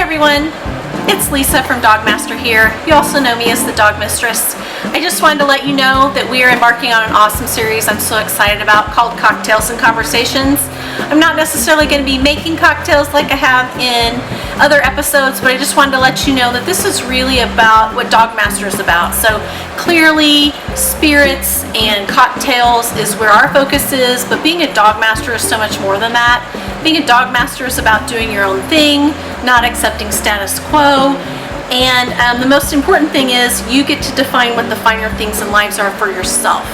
everyone, it's Lisa from DogMaster here. You also know me as the DogMistress. I just wanted to let you know that we are embarking on an awesome series I'm so excited about called Cocktails and Conversations. I'm not necessarily going to be making cocktails like I have in other episodes, but I just wanted to let you know that this is really about what DogMaster is about. So clearly, spirits and cocktails is where our focus is, but being a DogMaster is so much more than that. Being a DogMaster is about doing your own thing, not accepting status quo, and the most important thing is you get to define what the finer things in lives are for yourself.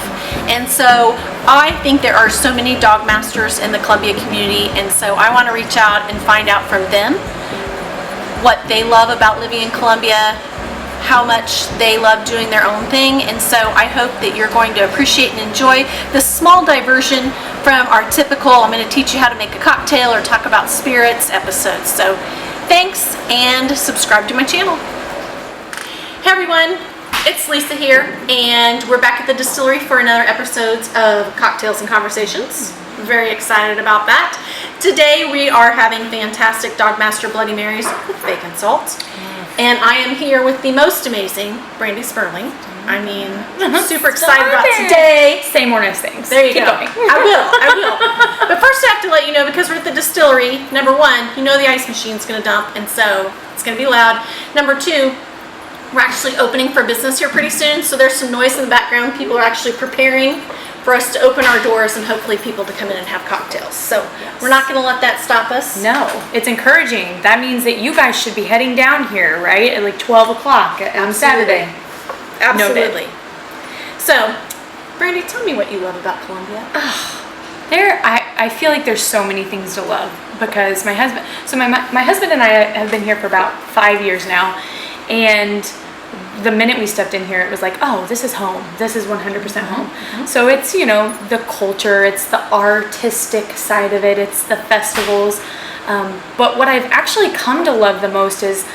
And so I think there are so many DogMasters in the Columbia community, and so I want to reach out and find out from them what they love about living in Columbia, how much they love doing their own thing. And so I hope that you're going to appreciate and enjoy this small diversion from our typical I'm going to teach you how to make a cocktail or talk about spirits episodes. So thanks, and subscribe to my channel. Hey everyone, it's Lisa here, and we're back at the distillery for another episode of Cocktails and Conversations. Very excited about that. Today we are having fantastic DogMaster Bloody Marys with bacon salt. And I am here with the most amazing Brandi Spurling. I mean, super excited about today. Say more nice things. There you Keep go. going. I will. But first I have to let you know, because we're at the distillery, number one, you know the ice machine's going to dump, and so it's going to be loud. Number two, we're actually opening for business here pretty soon, so there's some noise in the background. People are actually preparing for us to open our doors and hopefully people to come in and have cocktails. So we're not going to let that stop us. No, it's encouraging. That means that you guys should be heading down here, right? At like 12 o'clock on Saturday. Absolutely. Noted. So, Brandi, tell me what you love about Columbia. I feel like there's so many things to love because my husband, my husband and I have been here for about 5 years now, and the minute we stepped in here, it was like, oh, this is home. This is 100% home. Mm-hmm. So it's, you know, the culture, it's the artistic side of it, it's the festivals. But what I've actually come to love the most is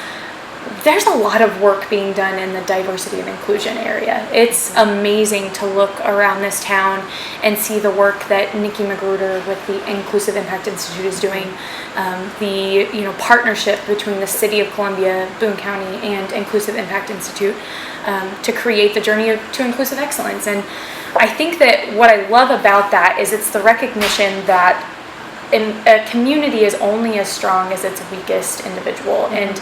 there's a lot of work being done in the diversity and inclusion area. It's amazing to look around this town and see the work that Nikki Magruder with the Inclusive Impact Institute is doing. The partnership between the City of Columbia, Boone County, and Inclusive Impact Institute to create the journey to inclusive excellence. And I think that what I love about that is it's the recognition that a community is only as strong as its weakest individual, and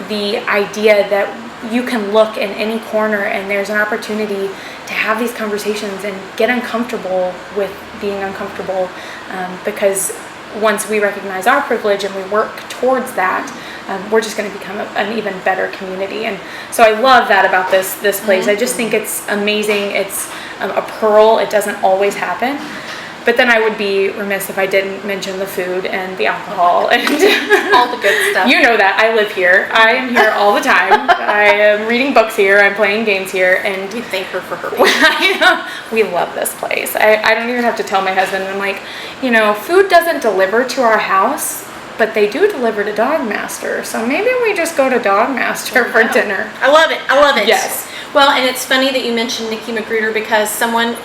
the idea that you can look in any corner and there's an opportunity to have these conversations and get uncomfortable with being uncomfortable, because once we recognize our privilege and we work towards that, we're just going to become an even better community. And so I love that about this place. I just think it's amazing. It's a pearl. It doesn't always happen. But then I would be remiss if I didn't mention the food and the alcohol and all the good stuff. You know that. I live here. I am here all the time. I am reading books here. I'm playing games here. And we thank her for her. I know. We love this place. I don't even have to tell my husband. I'm like, food doesn't deliver to our house, but they do deliver to DogMaster. So maybe we just go to DogMaster for dinner. I love it. I love it. Yes. Well, and it's funny that you mentioned Nikki Magruder, because someone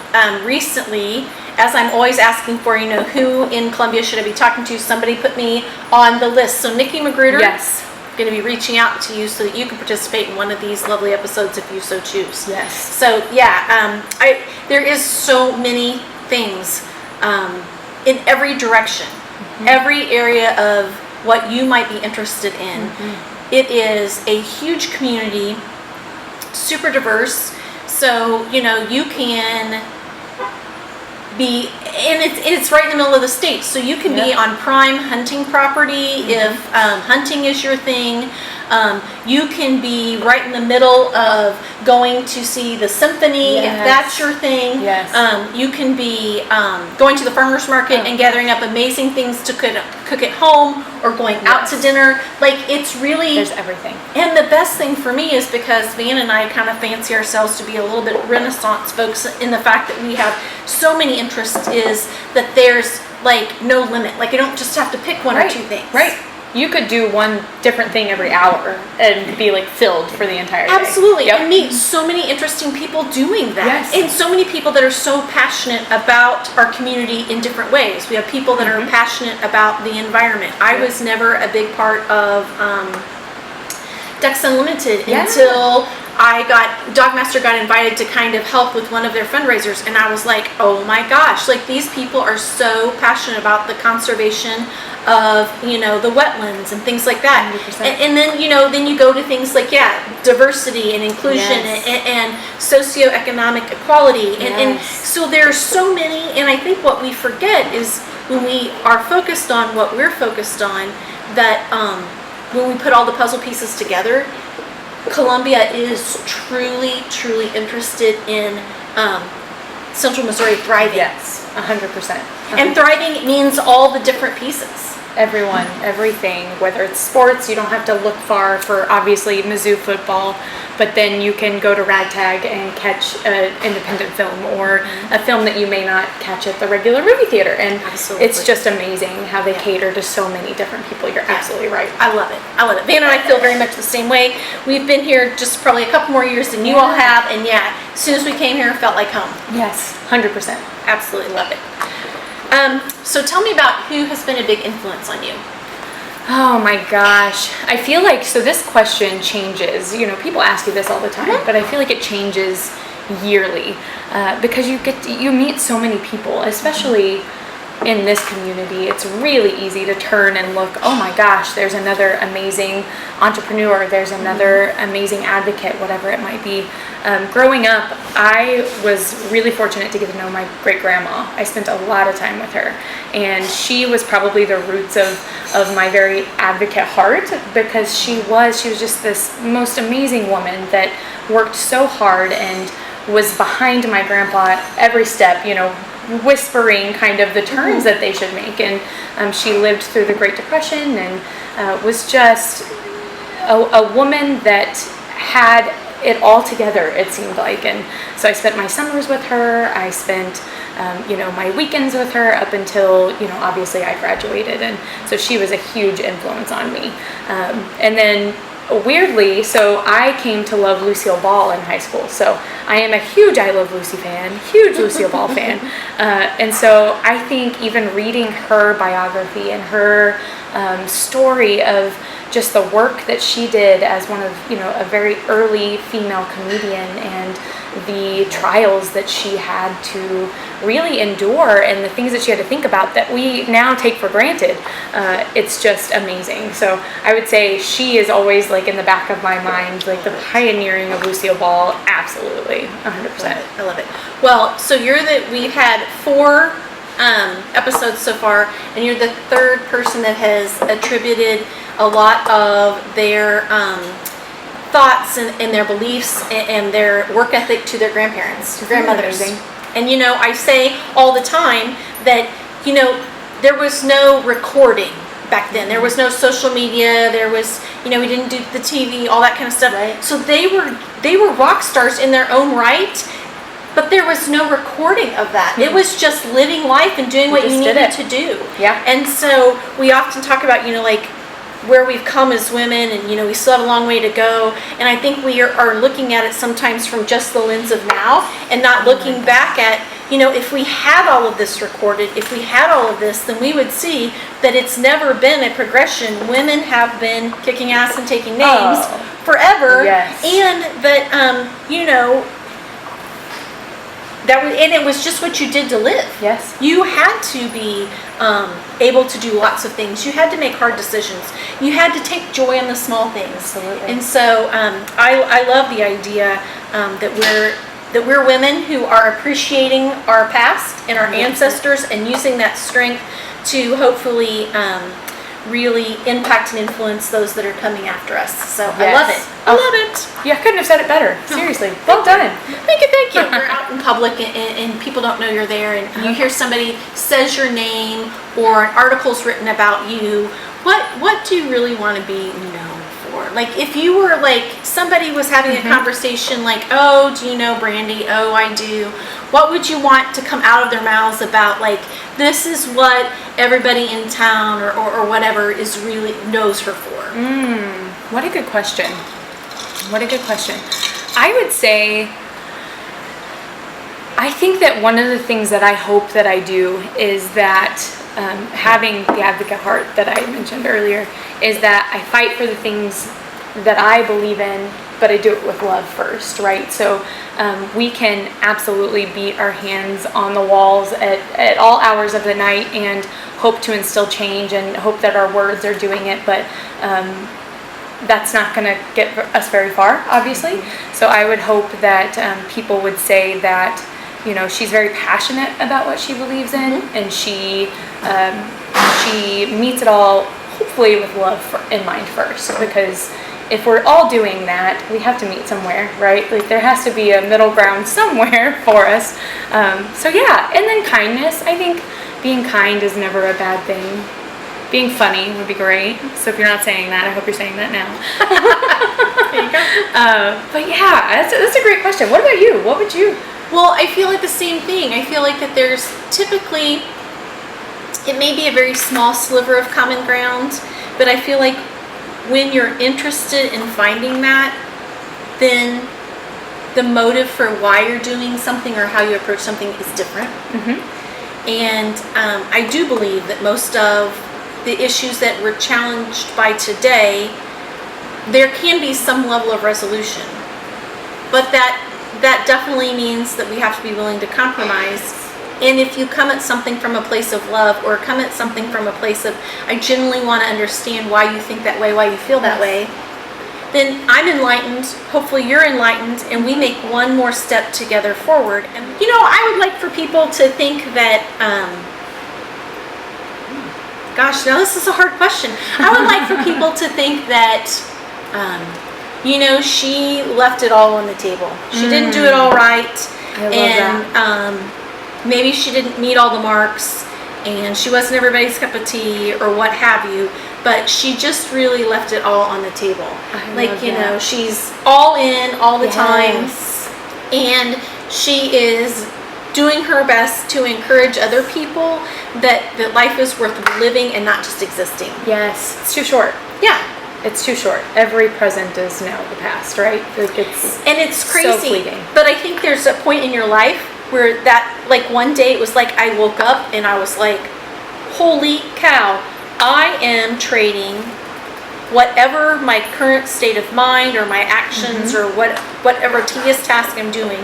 recently, as I'm always asking for, who in Columbia should I be talking to, somebody put me on the list. So Nikki Magruder, yes, going to be reaching out to you so that you can participate in one of these lovely episodes if you so choose. Yes. So yeah, there is so many things in every direction, every area of what you might be interested in. It is a huge community, super diverse. So you can be, and it's right in the middle of the state, so you can be on prime hunting property if hunting is your thing. You can be right in the middle of going to see the symphony if that's your thing. Yes. You can be going to the farmer's market and gathering up amazing things to cook at home, or going out to dinner. Like, it's really, there's everything. And the best thing for me is because Van and I kind of fancy ourselves to be a little bit Renaissance folks in the fact that we have so many interests, is that there's like no limit. Like, you don't just have to pick one or two things. Right. You could do one different thing every hour and be like filled for the entire day. Absolutely. And meet so many interesting people doing that. Yes. And so many people that are so passionate about our community in different ways. We have people that are passionate about the environment. I was never a big part of Ducks Unlimited Yeah. until DogMaster got invited to kind of help with one of their fundraisers, and I was like, oh my gosh, like these people are so passionate about the conservation of, the wetlands and things like that. 100%. And then, then you go to things like, diversity and inclusion and socioeconomic equality. And so there are so many, and I think what we forget is when we are focused on what we're focused on, that when we put all the puzzle pieces together, Columbia is truly, truly interested in Central Missouri thriving. Yes, 100%. And thriving means all the different pieces. Everyone, everything, whether it's sports, you don't have to look far for obviously Mizzou football, but then you can go to Ragtag and catch an independent film or a film that you may not catch at the regular movie theater. And Absolutely. It's just amazing how they cater to so many different people. You're absolutely right. I love it. I love it. Van and I feel very much the same way. We've been here just probably a couple more years than you all have, and as soon as we came here, it felt like home. Yes, 100%. Absolutely love it. So tell me about who has been a big influence on you. Oh my gosh. I feel like, so this question changes. People ask you this all the time, but I feel like it changes yearly because you meet so many people, especially in this community. It's really easy to turn and look, oh my gosh, there's another amazing entrepreneur, there's another amazing advocate, whatever it might be. Growing up, I was really fortunate to get to know my great-grandma. I spent a lot of time with her, and she was probably the roots of my very advocate heart, because she was just this most amazing woman that worked so hard and was behind my grandpa every step, whispering kind of the turns that they should make. And she lived through the Great Depression and was just a woman that had it all together, it seemed like. And so I spent my summers with her. I spent my weekends with her up until obviously I graduated, and so she was a huge influence on me. And then weirdly, so I came to love Lucille Ball in high school. So I am a huge I Love Lucy fan, huge Lucille Ball fan. And so I think even reading her biography and her story of just the work that she did as one of, a very early female comedian, and the trials that she had to really endure and the things that she had to think about that we now take for granted, it's just amazing. So I would say she is always like in the back of my mind, like the pioneering of Lucille Ball. Absolutely, 100%. I love it. Well, so we've had 4 episodes so far, and you're the 3rd person that has attributed a lot of their thoughts and their beliefs and their work ethic to their grandmothers. Amazing. And I say all the time that there was no recording back then. There was no social media. There was we didn't do the TV, all that kind of stuff. Right. So they were rock stars in their own right. But there was no recording of that. It was just living life and doing what you needed to do. Yeah. And so we often talk about, like where we've come as women, and we still have a long way to go. And I think we are looking at it sometimes from just the lens of now, and not looking back at, if we had all of this recorded, if we had all of this, then we would see that it's never been a progression. Women have been kicking ass and taking names forever. Yes. And that and it was just what you did to live. Yes. You had to be able to do lots of things. You had to make hard decisions. You had to take joy in the small things. Absolutely. And so I love the idea that we're women who are appreciating our past and our ancestors, and using that strength to hopefully really impact and influence those that are coming after us. So Yes. I love it. I love it. Yeah, I couldn't have said it better. Seriously. Well done. Thank you. We're out in public and people don't know you're there, and you hear somebody says your name or an article's written about you. What do you really want to be known for? Like if you were like somebody was having a conversation like, oh, do you know Brandi? Oh, I do. What would you want to come out of their mouths about, like, this is what everybody in town or whatever is really knows her for? What a good question. I would say, I think that one of the things that I hope that I do is that having the advocate heart that I mentioned earlier, is that I fight for the things that I believe in, but I do it with love first, right? So we can absolutely beat our hands on the walls at all hours of the night and hope to instill change and hope that our words are doing it, but that's not going to get us very far, obviously. So I would hope that people would say that, she's very passionate about what she believes in, and she meets it all, hopefully with love in mind first, because if we're all doing that, we have to meet somewhere, right? Like there has to be a middle ground somewhere for us. So yeah, and then kindness. I think being kind is never a bad thing. Being funny would be great. So if you're not saying that, I hope you're saying that now. There you go. But yeah, that's a great question. What about you? What would you? Well, I feel like the same thing. I feel like that there's typically, it may be a very small sliver of common ground, but I feel like when you're interested in finding that, then the motive for why you're doing something or how you approach something is different. And I do believe that most of the issues that we're challenged by today, there can be some level of resolution, but that definitely means that we have to be willing to compromise. And if you come at something from a place of love, or come at something from a place of, I genuinely want to understand why you think that way, why you feel that way, then I'm enlightened, hopefully you're enlightened, and we make one more step together forward. And I would like for people to think that, gosh, now this is a hard question. I would like for people to think that, she left it all on the table. She didn't do it all right. I love that. Maybe she didn't meet all the marks, and she wasn't everybody's cup of tea or what have you, but she just really left it all on the table. She's all in all the time, and she is doing her best to encourage other people that life is worth living and not just existing. Yes, it's too short. Yeah. It's too short. Every present is now the past, right? It's crazy. So fleeting. But I think there's a point in your life where that, like one day it was like I woke up and I was like, holy cow, I am trading whatever my current state of mind or my actions or whatever tedious task I'm doing,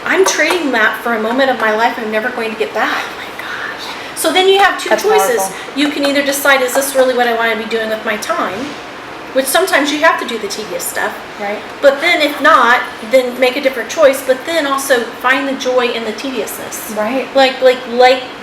I'm trading that for a moment of my life I'm never going to get back. Oh my gosh. So then you have two That's choices. powerful. You can either decide, is this really what I want to be doing with my time? Which sometimes you have to do the tedious stuff. Right. But then if not, then make a different choice, but then also find the joy in the tediousness. Right. Like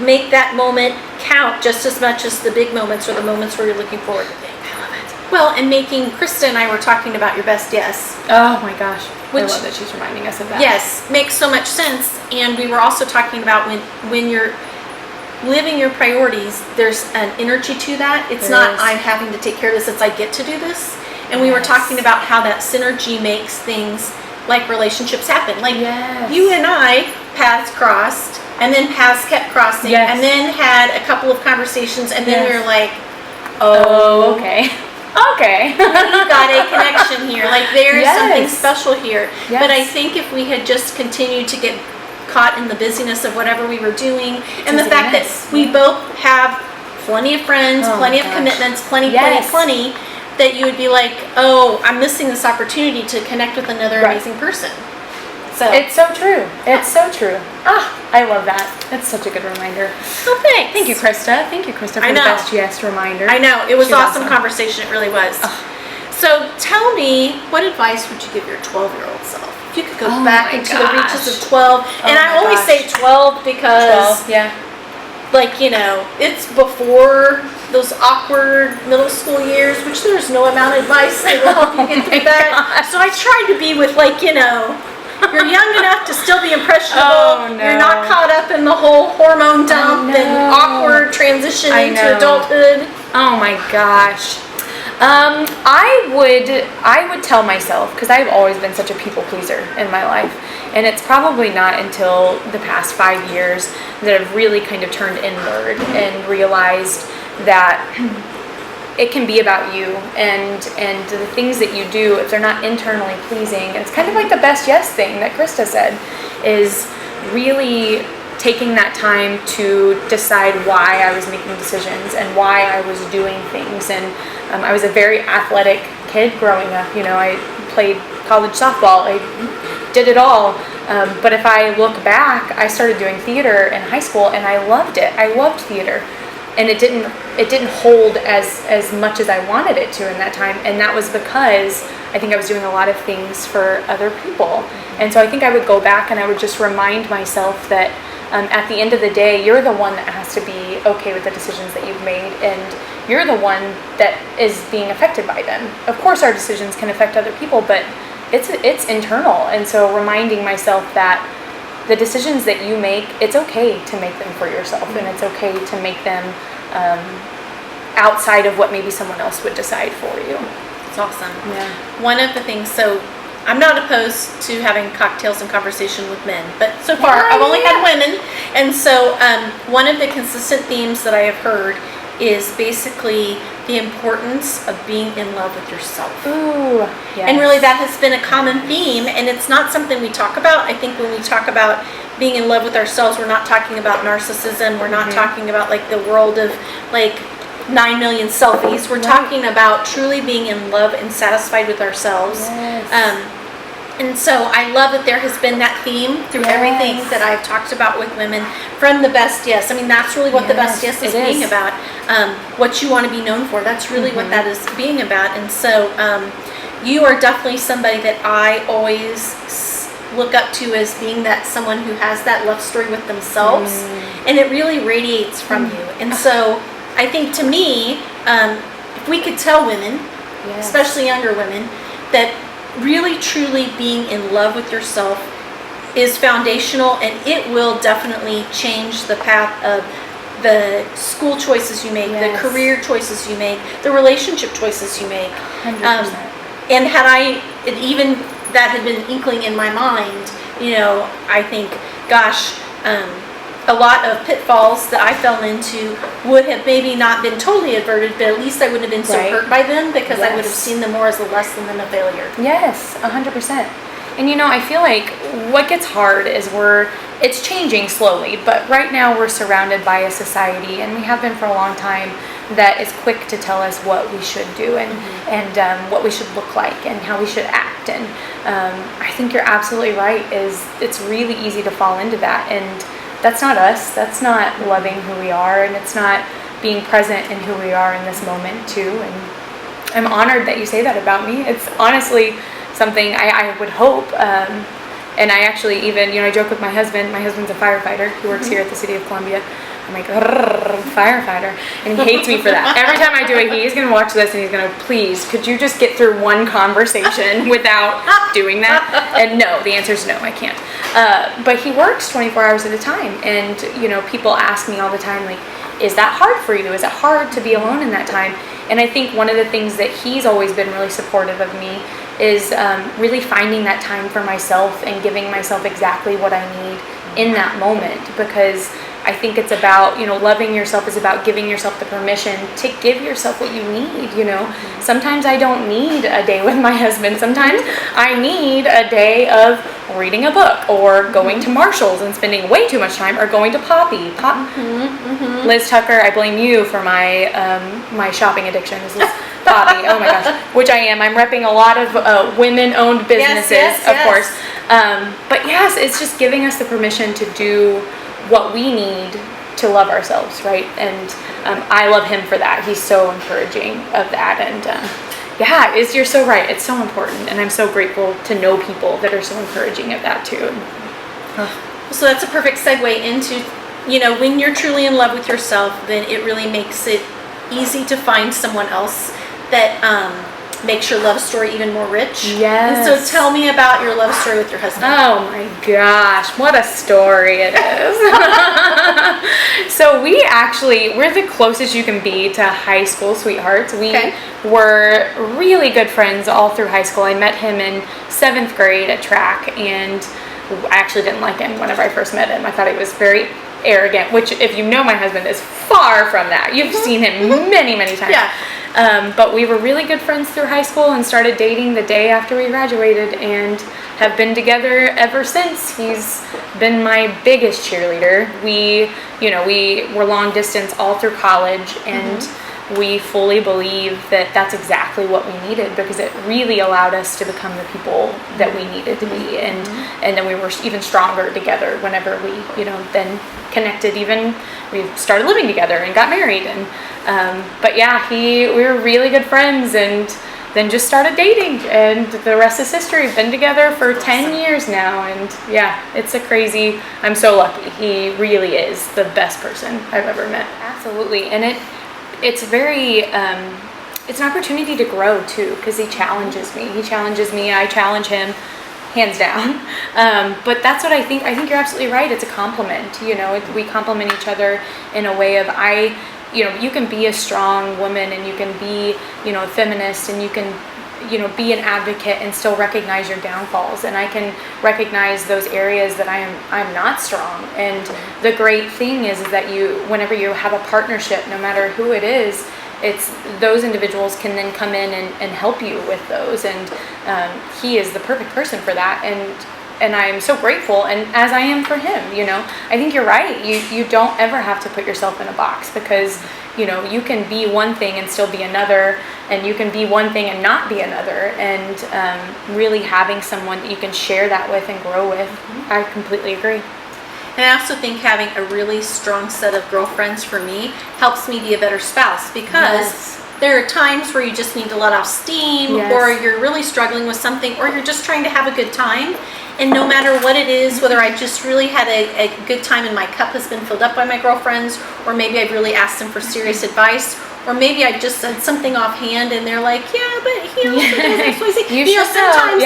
make that moment count just as much as the big moments or the moments where you're looking forward to things. I love it. Well, and Krista and I were talking about your best yes. Oh my gosh. I Which- love that she's reminding us of that. Yes, makes so much sense. And we were also talking about when you're living your priorities, there's an energy to that. It's There not is. I'm having to take care of this, it's I get to do this. And we were talking about how that synergy makes things like relationships happen. Like you and I, paths crossed, and then paths kept crossing, and then had a couple of conversations, and then we were like, oh, okay. Okay. we've got a connection here. Like there's something Yes. special here. Yes. But I think if we had just continued to get caught in the busyness of whatever we were doing, and the fact that we both have plenty of friends, plenty of commitments, plenty, that you would be like, oh, I'm missing this opportunity to connect with another amazing person. So It's so true. It's so true. Ah, I love that. That's such a good reminder. well, thanks. Thank you, Krista. Thank you, Krista, for I the know. best yes reminder. I know, it was She's awesome awesome. conversation, it really was. So tell me, what advice would you give your 12-year-old self? If you could go Oh back my into the reaches gosh. of 12, and Oh I my only gosh. say 12 because 12, yeah. like, it's before those awkward middle school years, which there's no amount of advice that will help you get through that. So I tried to be with you're young enough to still be impressionable. Oh, no. You're not caught up in the whole hormone dump and awkward transition into adulthood. Oh my gosh. I would tell myself, because I've always been such a people pleaser in my life, and it's probably not until the past 5 years that I've really kind of turned inward and realized that it can be about you and the things that you do, if they're not internally pleasing. It's kind of like the best yes thing that Krista said, is really taking that time to decide why I was making decisions and why I was doing things. And I was a very athletic kid growing up. You know, I played college softball. I did it all. But if I look back, I started doing theater in high school, and I loved it. I loved theater, and it didn't hold as much as I wanted it to in that time, and that was because I think I was doing a lot of things for other people. And so I think I would go back and I would just remind myself that at the end of the day, you're the one that has to be okay with the decisions that you've made, and you're the one that is being affected by them. Of course, our decisions can affect other people, but it's internal. And so reminding myself that the decisions that you make, it's okay to make them for yourself, and it's okay to make them outside of what maybe someone else would decide for you. It's awesome. Yeah. One of the things, so I'm not opposed to having cocktails and conversation with men, but so far I've only had women. And so one of the consistent themes that I have heard is basically the importance of being in love with yourself. Ooh, yes. And really that has been a common theme, and it's not something we talk about. I think when we talk about being in love with ourselves, we're not talking about narcissism. We're not talking about like the world of like 9 million selfies. We're talking about truly being in love and satisfied with ourselves. Yes. And so I love that there has been that theme through everything that I've talked about with women, from the best yes. I mean, that's really what the best yes is being about. What you want to be known for. That's really what that is being about. And so you are definitely somebody that I always look up to as being that someone who has that love story with themselves, and it really radiates from you. And so I think, to me, if we could tell women, especially younger women, that really truly being in love with yourself is foundational, and it will definitely change the path of the school choices you make, the career choices you make, the relationship choices you make. 100%. And had even that had been inkling in my mind, you know, I think, gosh, a lot of pitfalls that I fell into would have maybe not been totally averted, but at least I wouldn't have been so hurt by them, because I would have seen them more as a lesson than a failure. Yes, 100%. And you know, I feel like what gets hard is it's changing slowly, but right now we're surrounded by a society, and we have been for a long time, that is quick to tell us what we should do and what we should look like and how we should act. And I think you're absolutely right, it's really easy to fall into that, and that's not us. That's not loving who we are, and it's not being present in who we are in this moment too. And I'm honored that you say that about me. It's honestly something I would hope. And I actually even, you know, I joke with my husband. My husband's a firefighter. He works here at the City of Columbia. I'm like, firefighter. And he hates me for that. Every time I do it, he's going to watch this and he's going to, please, could you just get through one conversation without doing that? And no, the answer is no, I can't. But he works 24 hours at a time. And, you know, people ask me all the time, like, is that hard for you? Is it hard to be alone in that time? And I think one of the things that he's always been really supportive of me is really finding that time for myself and giving myself exactly what I need in that moment, because I think it's about, you know, loving yourself is about giving yourself the permission to give yourself what you need, you know. Sometimes I don't need a day with my husband. Sometimes I need a day of reading a book or going to Marshall's and spending way too much time, or going to Poppy. Liz Tucker, I blame you for my my shopping addiction. This is Poppy. Oh my gosh, which I am. I'm repping a lot of women-owned businesses, of course. But yes, it's just giving us the permission to do what we need to love ourselves, right? And I love him for that. He's so encouraging of that. And yeah, you're so right. It's so important. And I'm so grateful to know people that are so encouraging of that too. So that's a perfect segue into, you know, when you're truly in love with yourself, then it really makes it easy to find someone else that makes your love story even more rich. Yes. And so tell me about your love story with your husband. Oh my gosh, what a story it is. So we're the closest you can be to high school sweethearts. We were really good friends all through high school. I met him in 7th grade at track, and I actually didn't like him whenever I first met him. I thought he was very arrogant, which, if you know my husband, is far from that. You've seen him many, many times. Yeah. But we were really good friends through high school and started dating the day after we graduated, and have been together ever since. He's been my biggest cheerleader. We were long distance all through college, and we fully believe that that's exactly what we needed, because it really allowed us to become the people that we needed to be, and then we were even stronger together whenever we, then connected. Even we started living together and got married, and but yeah, we were really good friends, and then just started dating, and the rest is history. We've been together for 10 years now, and yeah, it's I'm so lucky. He really is the best person I've ever met. Absolutely. And it's very, it's an opportunity to grow too, because he challenges me. I challenge him, hands down. But that's what I think you're absolutely right. It's a compliment, we complement each other in a way of, you can be a strong woman, and you can be, a feminist, and you can, be an advocate and still recognize your downfalls. And I can recognize those areas that I'm not strong. And the great thing is that whenever you have a partnership, no matter who it is, it's those individuals can then come in and help you with those. And he is the perfect person for that. And I'm so grateful, and as I am for him, I think you're right. You don't ever have to put yourself in a box, because, you can be one thing and still be another, and you can be one thing and not be another. And really having someone that you can share that with and grow with, I completely agree. And I also think having a really strong set of girlfriends for me helps me be a better spouse, because there are times where you just need to let off steam, or you're really struggling with something, or you're just trying to have a good time. And no matter what it is, whether I just really had a good time and my cup has been filled up by my girlfriends, or maybe I've really asked them for serious advice, or maybe I just said something offhand and they're like, yeah, but he also does X, Y, Z. Sometimes,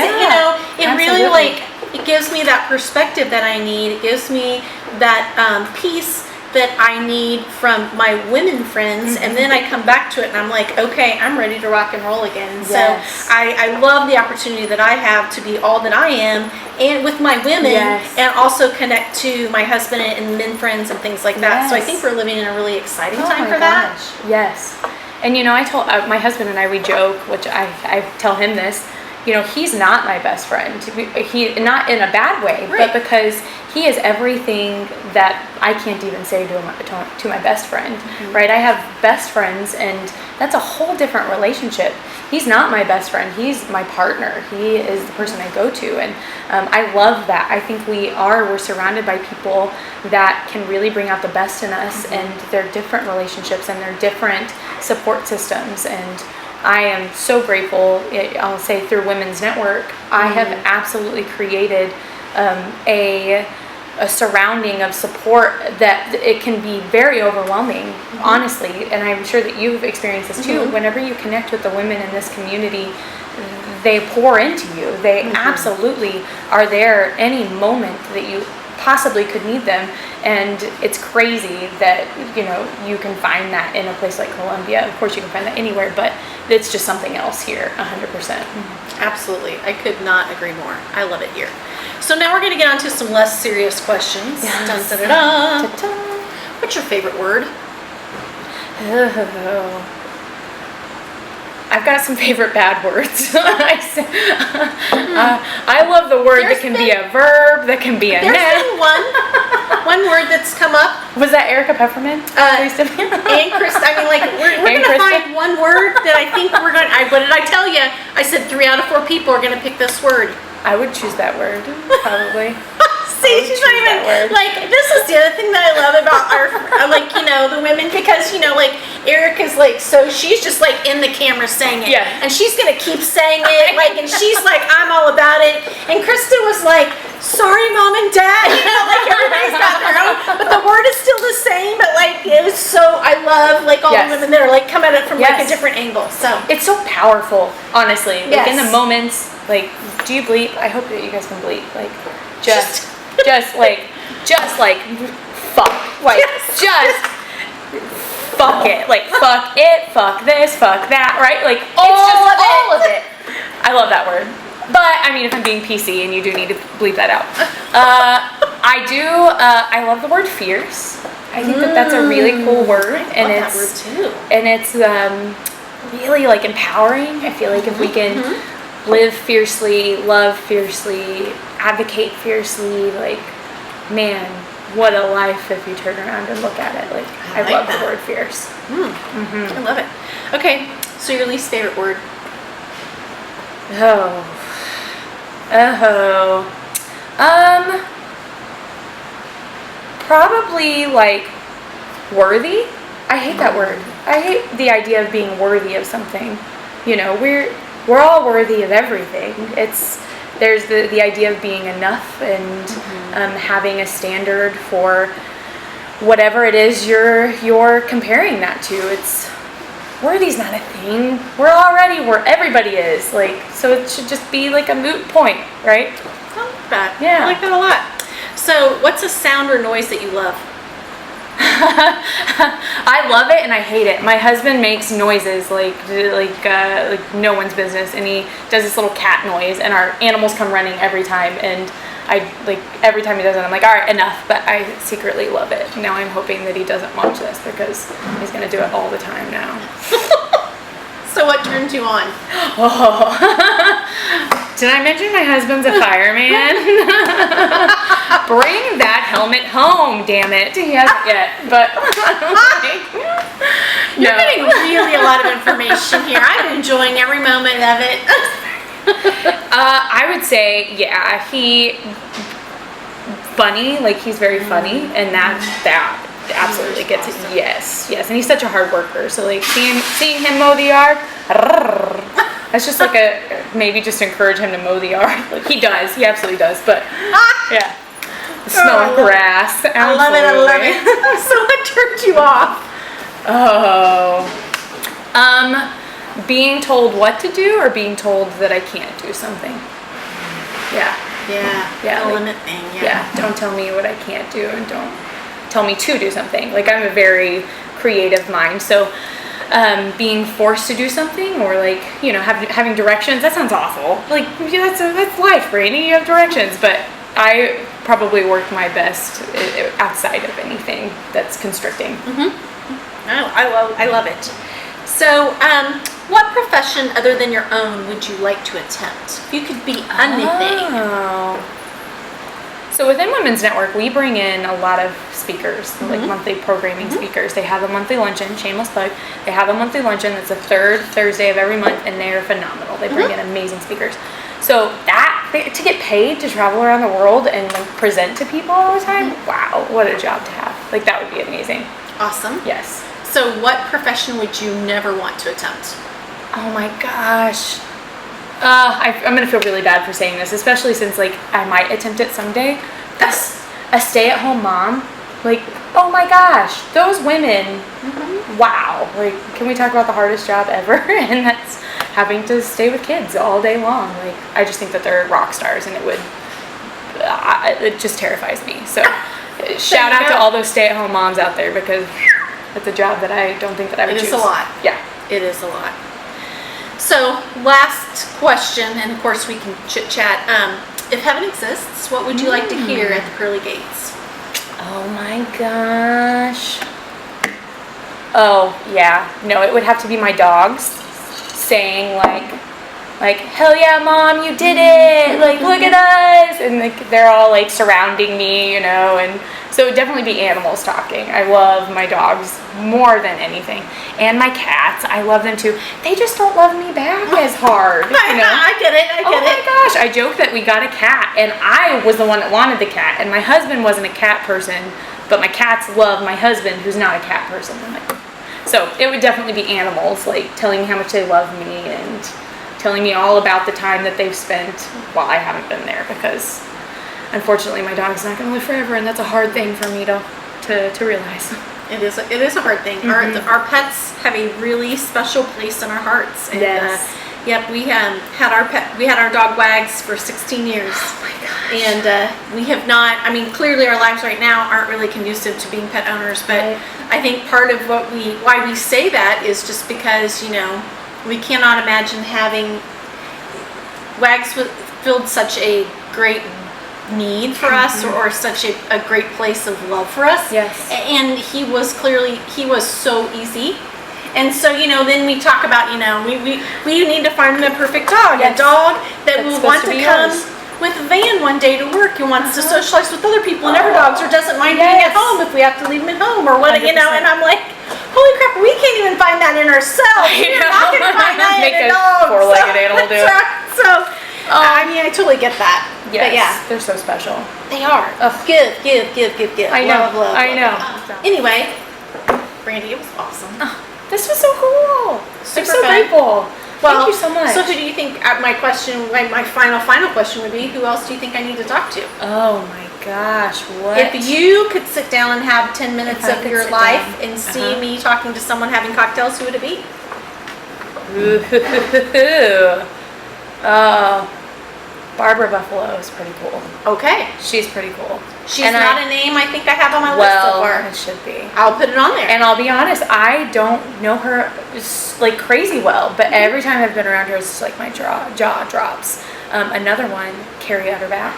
it really it gives me that perspective that I need. It gives me that peace that I need from my women friends, and then I come back to it and I'm like, okay, I'm ready to rock and roll again. So I love the opportunity that I have to be all that I am, and with my women, and also connect to my husband and men friends and things like that. So I think we're living in a really exciting time for that. Yes. And I told my husband and I, we joke, which I tell him this, he's not my best friend. He, not in a bad way, but because he is everything that I can't even say to my best friend, right? I have best friends, and that's a whole different relationship. He's not my best friend. He's my partner. He is the person I go to, and I love that. I think we're surrounded by people that can really bring out the best in us, and they're different relationships, and they're different support systems. And I am so grateful, I'll say through Women's Network, I have absolutely created a surrounding of support that it can be very overwhelming, honestly. And I'm sure that you've experienced this too. Whenever you connect with the women in this community, they pour into you. They absolutely are there any moment that you possibly could need them. And it's crazy that you can find that in a place like Columbia. Of course you can find that anywhere, but it's just something else here, 100%. Absolutely. I could not agree more. I love it here. So now we're going to get on to some less serious questions. Dun, dun, dun, dun. What's your favorite word? I've got some favorite bad words. I love the word that can be a verb, that can be a noun. There's been one word that's come up. Was that Erica Peppermint? And Chris, we're going to find one word that I think we're going to, what did I tell you? I said 3 out of 4 people are going to pick this word. I would choose that word, probably. See, she's not even, this is the other thing that I love about our, the women, because, Erica's so she's just in the camera saying it. Yeah. And she's going to keep saying it, and she's I'm all about it. And Krista was sorry, Mom and Dad, everybody's got their own, but the word is still the same, but it was so, I love, all the women that are, come at it from, a different angle, so. It's so powerful, honestly. Yes. In the moments, do you bleep? I hope that you guys can bleep, just fuck, just fuck it, fuck it, fuck this, fuck that, right? All of it. I love that word. But I mean, if I'm being PC, and you do need to bleep that out, I love the word fierce. I think that's a really cool word, and that word too. And it's really empowering. I feel if we can live fiercely, love fiercely, advocate fiercely, man, what a life if you turn around and look at it. Like, I like love that. the word fierce. I love it. Okay, so your least favorite word? Probably like worthy. I hate that word. I hate the idea of being worthy of something. You know, we're all worthy of everything. There's the idea of being enough and having a standard for whatever it is you're comparing that to. Worthy's not a thing. We're already where everybody is. Like, so it should just be like a moot point, right? I like that. Yeah. I like that a lot. So what's a sound or noise that you love? I love it and I hate it. My husband makes noises like no one's business, and he does this little cat noise, and our animals come running every time, and every time he does it, I'm like, all right, enough. But I secretly love it. Now I'm hoping that he doesn't watch this because he's gonna do it all the time now. So what turns you on? Oh, did I mention my husband's a fireman? Bring that helmet home, damn it. He hasn't yet, but You're getting really a lot of information here. I'm enjoying every moment of it. I would say, yeah, funny, like he's very funny, and that absolutely gets it. Yes, and he's such a hard worker. So like seeing him mow the yard, that's just like maybe just encourage him to mow the yard. Like he absolutely does. But yeah, the smell of grass. I love it. So what turned you off? Being told what to do or being told that I can't do something. Yeah. The limit thing. Yeah. Don't tell me what I can't do, and don't tell me to do something. Like, I'm a very creative mind, so being forced to do something, or like, you know, having directions, that sounds awful. Like, that's life, Brandi. You have directions, but I probably work my best outside of anything that's constricting. I love it. So, what profession other than your own would you like to attempt? If you could be anything. So within Women's Network, we bring in a lot of speakers, like monthly programming speakers. They have a monthly luncheon, shameless plug. They have a monthly luncheon that's the third Thursday of every month, and they're phenomenal. They bring in amazing speakers. So to get paid to travel around the world and like, present to people all the time, wow, what a job to have. Like, that would be amazing. Awesome. Yes. So what profession would you never want to attempt? Oh my gosh. I'm going to feel really bad for saying this, especially since, like, I might attempt it someday. A stay-at-home mom. Like, oh my gosh, those women, wow. Like, can we talk about the hardest job ever? And that's having to stay with kids all day long. Like, I just think that they're rock stars, and it just terrifies me. So, shout out to all those stay-at-home moms out there, because it's a job that I don't think that I would choose. It is a lot. Yeah. It is a lot. So, last question, and of course we can chit-chat. If heaven exists, what would you like to hear at the pearly gates? Oh my gosh. Oh, yeah. No, it would have to be my dogs saying like, hell yeah, Mom, you did it! Like, look at us! And like, they're all like surrounding me, you know, and so it would definitely be animals talking. I love my dogs more than anything. And my cats, I love them too. They just don't love me back as hard, you know? I get it. Oh my gosh, I joke that we got a cat, and I was the one that wanted the cat, and my husband wasn't a cat person, but my cats love my husband, who's not a cat person. So it would definitely be animals, like telling me how much they love me and telling me all about the time that they've spent while I haven't been there, because unfortunately my dog's not going to live forever, and that's a hard thing for me to realize. It is a hard thing. Our pets have a really special place in our hearts. And, yes. Yep, we had our dog Wags for 16 years. Oh my gosh. And we have not, I mean, clearly our lives right now aren't really conducive to being pet owners, but right. I think part of why we say that is just because, you know, we cannot imagine having Wags filled such a great need for us, or such a great place of love for us. Yes. And he was so easy. And so, you know, then we talk about, you know, we need to find the perfect dog. Yes. A dog that will want to come yours. with a van one day to work and wants to socialize with other people and other dogs, or doesn't mind being at home if we have to leave him at home or what, you know. And I'm like, holy crap, we can't even find that in ourselves. We're not going to find that in a dog. Four-legged animal do it. So, I mean, I totally get that. Yes, but yeah, they're so special. they are. Give. I know. Love. I know. Anyway, Brandi, it was awesome. This was so cool. I'm so fun. grateful. Well, thank you so much. So who do you think, my final question would be, who else do you think I need to talk to? Oh my gosh, what? If you could sit down and have 10 minutes of your life and see me talking to someone having cocktails, who would it be? Oh, Barbara Buffalo is pretty cool. Okay. She's pretty cool. She's not a name I think I have on my list so far. It should be. I'll put it on there. And I'll be honest, I don't know her like crazy well, but every time I've been around her, it's just like my jaw drops. Another one, Carrie Utterback.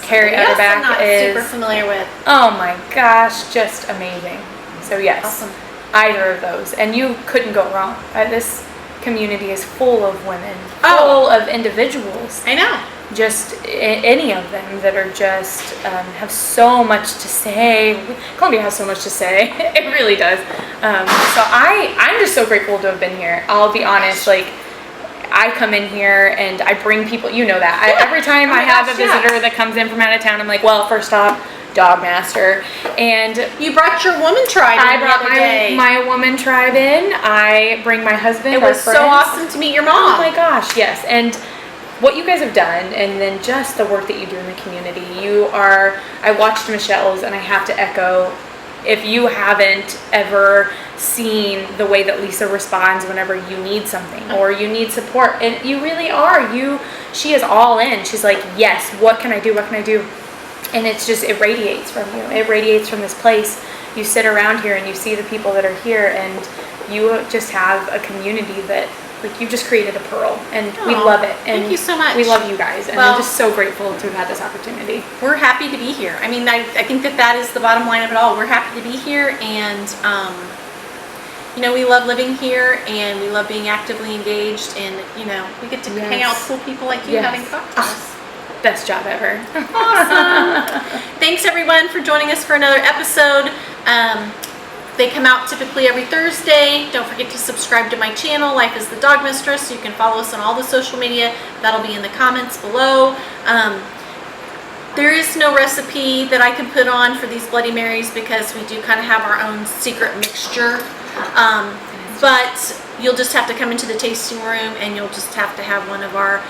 Carrie Utterback I'm not super familiar with. Oh my gosh, just amazing. So yes, awesome. Either of those, and you couldn't go wrong. This community is full of women, full of individuals. I know. Just any of them that are just have so much to say. Columbia has so much to say. It really does. So I'm just so grateful to have been here. I'll be honest, like I come in here and I bring people. You know that. Every time I have a visitor that comes in from out of town, I'm like, well, first off, DogMaster, and you brought your woman tribe in. I brought my woman tribe in. I bring my husband. It was so awesome to meet your mom. Oh my gosh, yes, and what you guys have done, and then just the work that you do in the community. I watched Michelle's, and I have to echo, if you haven't ever seen the way that Lisa responds whenever you need something or you need support, and you really are, she is all in. She's like, yes, what can I do? And it's just, it radiates from you. It radiates from this place. You sit around here and you see the people that are here, and you just have a community that, like, you've just created a pearl, and we love it. And thank you so much. We love you guys, and I'm just so grateful to have had this opportunity. We're happy to be here. I mean, I think that is the bottom line of it all. We're happy to be here, and you know, we love living here, and we love being actively engaged, and you know, we get to hang out with cool people like you having cocktails. Best job ever. Awesome. Thanks everyone for joining us for another episode. They come out typically every Thursday. Don't forget to subscribe to my channel, Life is the DogMistress. You can follow us on all the social media. That'll be in the comments below. There is no recipe that I can put on for these Bloody Marys because we do kind of have our own secret mixture. But you'll just have to come into the tasting room, and you'll just have to have one of our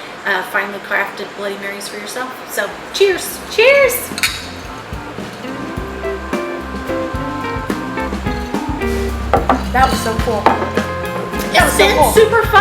finely crafted Bloody Marys for yourself. So, cheers! Cheers! That was so cool. It's been super fun.